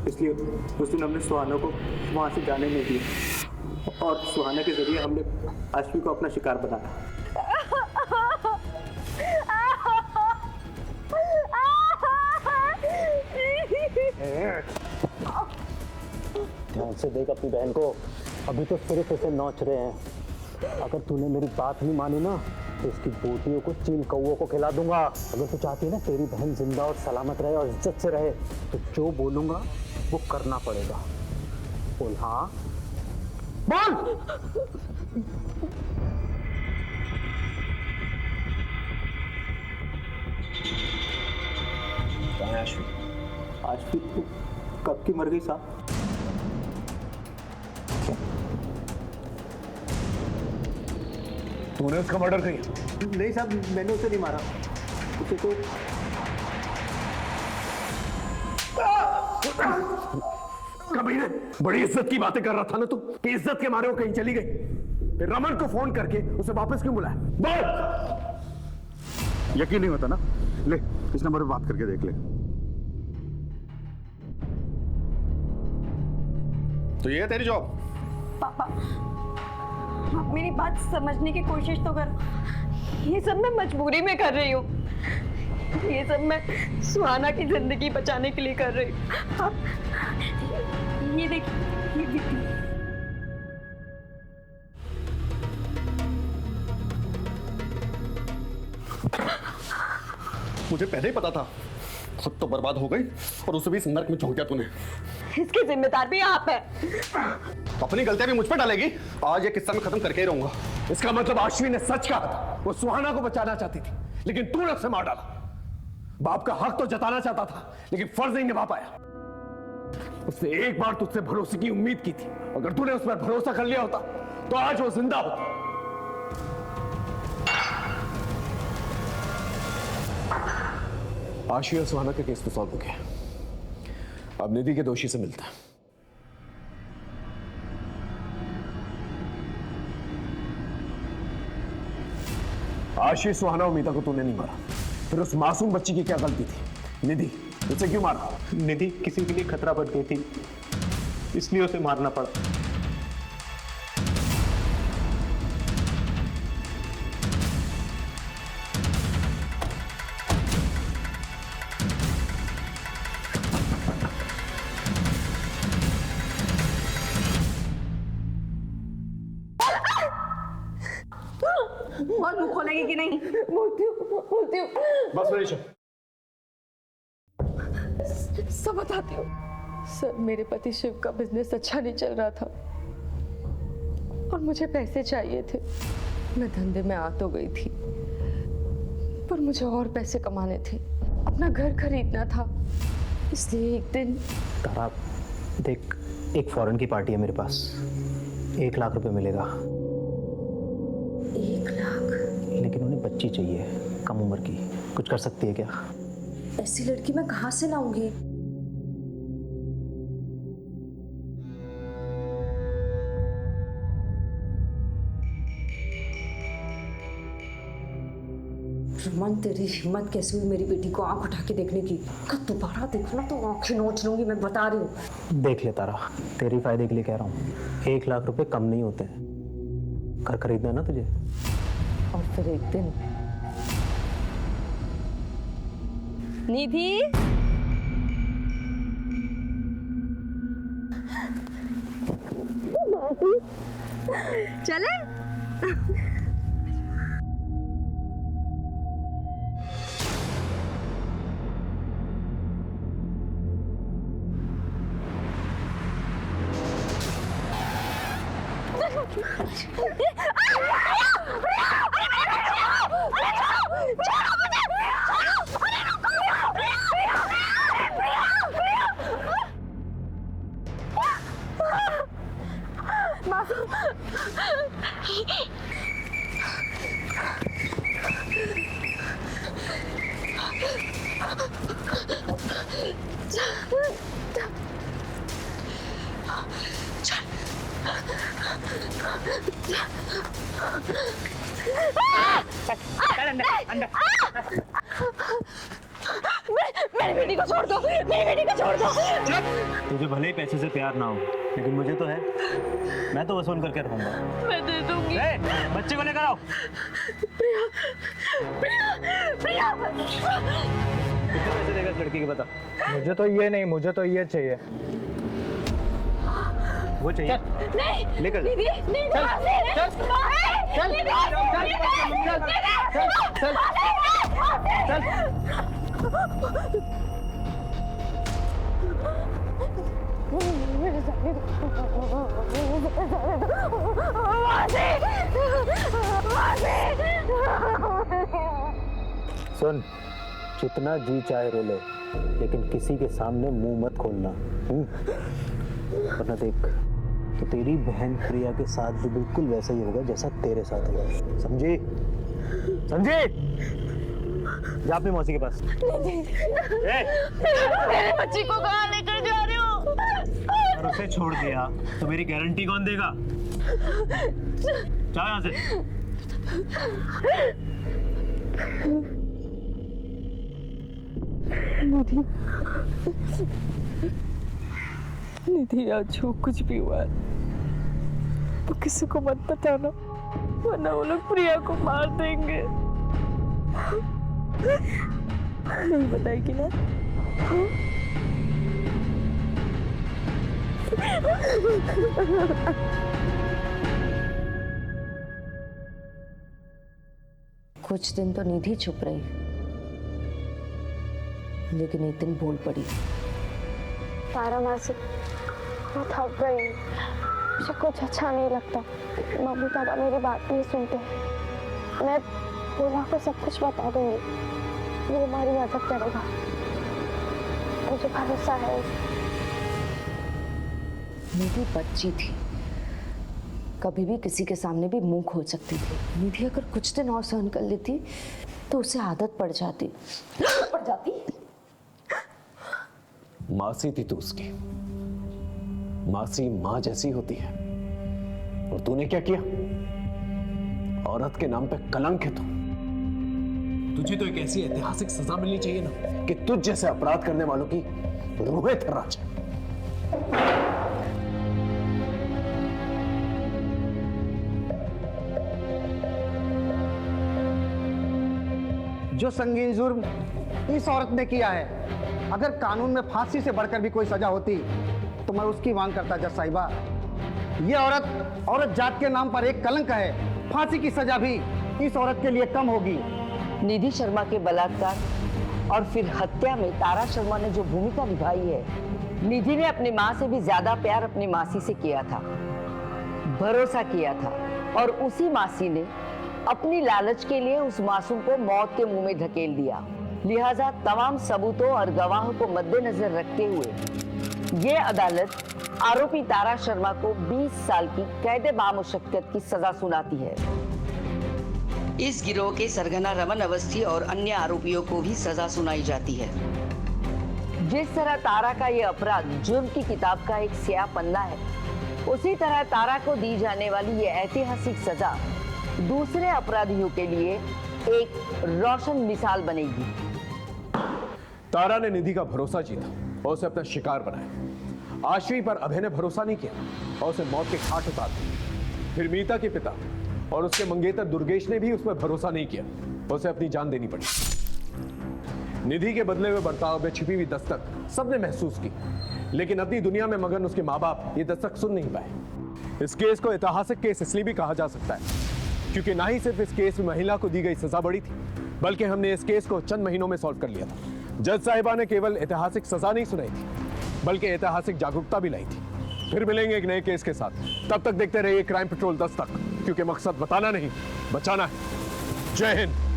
इसलिए उस दिन हमने सुहाना को वहाँ से जाने नहीं दिया और सुहाना के जरिए हमने आश्वी को अपना शिकार बनाया। ध्यान से देख अपनी बहन को, अभी तो सिर्फ इसे नोच रहे हैं। अगर तूने मेरी बात नहीं मानी ना तो इसकी बोटियों को चील कौओं को खिला दूंगा। अगर तू चाहती है ना तेरी बहन जिंदा और सलामत रहे और इज्जत से रहे, तो जो बोलूंगा वो करना पड़ेगा। बोल हाँ, बोल। कहाँ है आश्वी? आश्वी कब की मर गई साहब? तूने उसका मर्डर किया? नहीं साहब, मैंने उसे नहीं मारा। उसे तो कबीर, बड़ी इज्जत की बातें कर रहा था ना तू, कि इज्जत के मारे वो कहीं चली गई। फिर रमन को फोन करके उसे वापस क्यों बुलाया? बोल। यकीन नहीं होता ना? ले इस नंबर पे बात करके देख ले। तो ये है तेरी जॉब? पापा, आप मेरी बात समझने की कोशिश तो करो। ये सब मैं मजबूरी में कर रही हूँ। ये सब मैं सुहाना की जिंदगी बचाने के लिए कर रही हूँ। आप ये देखिए, ये देखिए। मुझे पहले ही पता था, खुद तो बर्बाद हो गई और उसे भी इस नर्क में झोंक दिया तूने। इसकी जिम्मेदार भी आप है। अपनी गलतियां भी मुझ पर डालेगी? आज ये किस्सा मैं खत्म करके ही रहूंगा। इसका मतलब आश्वी ने सच कहा था, वो सुहाना को बचाना चाहती थी, लेकिन तूने उसे मार डाला। बाप का हक तो जताना चाहता था, लेकिन फर्ज नहीं निभा पाया। उसने एक बार तुझसे भरोसे की उम्मीद की थी। अगर तूने उस पर भरोसा कर लिया होता तो आज वो जिंदा होता। आश्वी और सुहाना का केस तो सॉल्व हो गया। अब निधि के दोषी से मिलता है। आशीष, सुहाना और मीता को तूने नहीं मारा, फिर उस मासूम बच्ची की क्या गलती थी? निधि, उसे क्यों मारा? निधि किसी के लिए खतरा बढ़ गई थी, इसलिए उसे मारना पड़ा। और मुंह खोलेगी कि नहीं? बोलती हूँ। बस मनीषा, सब बताती हूँ। सर, मेरे पति शिव का बिजनेस अच्छा नहीं चल रहा था और मुझे पैसे चाहिए थे। मैं धंधे में आ तो गई थी, पर मुझे और पैसे कमाने थे, अपना घर खरीदना था। इसलिए एक दिन तारा देख, एक फॉरेन की पार्टी है मेरे पास, 1 लाख रुपए मिलेगा। 1 लाख? लेकिन उन्हें बच्ची चाहिए, कम उम्र की। कुछ कर सकती है क्या? ऐसी लड़की मैं कहाँ से लाऊंगी? रमन, तेरी हिम्मत कैसे हुई मेरी बेटी को आंख उठा के देखने की? अगर दोबारा देखना तो आंखें नोच लूंगी, मैं बता रही हूँ। देख ले तारा, तेरी फायदे के लिए कह रहा हूँ, 1 लाख रुपए कम नहीं होते हैं। घर खरीदना है ना तुझे? और फिर एक दिन निधि, चले? मेरी बेटी को छोड़ दो, मेरी बेटी को छोड़ दो। तुझे भले ही पैसे से प्यार ना हो, लेकिन मुझे तो है। मैं तो वसूल करके रहूंगा। मैं दे दूंगी। बच्चे को लेकर आओ। प्रिया, प्रिया, प्रिया। कितने पैसे देगा इस लड़की के, बता। मुझे तो ये नहीं, मुझे तो ये चाहिए। वो चाहिए। नहीं लेकर दीदी नहीं चल, चल चल, चल, सुन, जितना जी चाहे रो ले, लेकिन किसी के सामने मुंह मत खोलना। वरना देख, तो तेरी बहन प्रिया के साथ भी बिल्कुल वैसा ही होगा जैसा तेरे साथ हुआ। समझी? समझी? जा अपनी मौसी के पास। मेरे बच्ची को कहाँ लेकर जा रहे हो? और उसे छोड़ दिया तो मेरी गारंटी कौन देगा? जा यहाँ से। निधि, निधि आज जो कुछ भी हुआ है तो किसी को मत बताना, वरना वो लोग प्रिया को मार देंगे। नहीं बताएगी ना? कुछ दिन तो निधि चुप रही, लेकिन एक दिन बोल पड़ी। तारा मासी, मैं थक गई, मुझे कुछ अच्छा नहीं लगता। मम्मी पापा मेरी बात नहीं सुनते। मैं बोला को सब कुछ बता दूंगी, वो हमारी मदद करेगा, मुझे भरोसा है। निधि बच्ची थी, कभी भी किसी के सामने भी मुंह खोल सकती थी। निधि अगर कुछ दिन और सहन कर लेती तो उसे आदत पड़ जाती। मासी थी तू उसकी, मासी माँ जैसी होती है, और तूने क्या किया? औरत के नाम पे कलंक है तू। तुझे तो एक ऐसी ऐतिहासिक सजा मिलनी चाहिए ना कि तुझ जैसे अपराध करने वालों की रूहें थर्रा जाए। जो संगीन जुर्म इस औरत ने किया है, अगर कानून में फांसी से बढ़कर भी कोई सजा होती तो मैं उसकी मांग करता जज साहिबा। ये औरत जात के नाम पर एक कलंक है। फांसी की सजा भी इस औरत के लिए कम होगी। निधि शर्मा के बलात्कार और फिर हत्या में तारा शर्मा ने जो भूमिका निभाई है, निधि ने अपनी माँ से भी ज्यादा प्यार अपनी मासी से किया था, भरोसा किया था, और उसी मासी ने अपनी लालच के लिए उस मासूम को मौत के मुंह में धकेल दिया। लिहाजा तमाम सबूतों और गवाहों को मद्देनजर रखते हुए ये अदालत आरोपी तारा शर्मा को 20 साल की कैद बामुशक्कत की सजा सुनाती है। इस गिरोह के सरगना रमन अवस्थी और अन्य आरोपियों को भी सजा सुनाई जाती है। जिस तरह तारा का ये अपराध जुर्म की किताब का एक स्याह पन्ना है, उसी तरह तारा को दी जाने वाली ये ऐतिहासिक सजा दूसरे अपराधियों के लिए एक रोशन मिसाल बनेगी। तारा ने निधि का भरोसा जीता और उसे अपना शिकार बनाया। आश्री पर अभय ने भरोसा नहीं किया और उसे मौत के घाट उतार दिया। फिर मीता के पिता और उसके मंगेतर दुर्गेश ने भी उस पर भरोसा नहीं किया, उसे अपनी जान देनी पड़ी। निधि के बदले हुए बर्ताव में छिपी हुई दस्तक सबने महसूस की, लेकिन अपनी दुनिया में मगन उसके माँ बाप ये दस्तक सुन नहीं पाए। इस केस को ऐतिहासिक केस इसलिए भी कहा जा सकता है क्योंकि ना ही सिर्फ इस केस में महिला को दी गई सजा बड़ी थी, बल्कि हमने इस केस को चंद महीनों में सॉल्व कर लिया था। जज साहिबा ने केवल ऐतिहासिक सजा नहीं सुनाई थी, बल्कि ऐतिहासिक जागरूकता भी लाई थी। फिर मिलेंगे एक नए केस के साथ, तब तक देखते रहिए क्राइम पेट्रोल दस्तक, क्योंकि मकसद बताना नहीं, बचाना है। जय हिंद।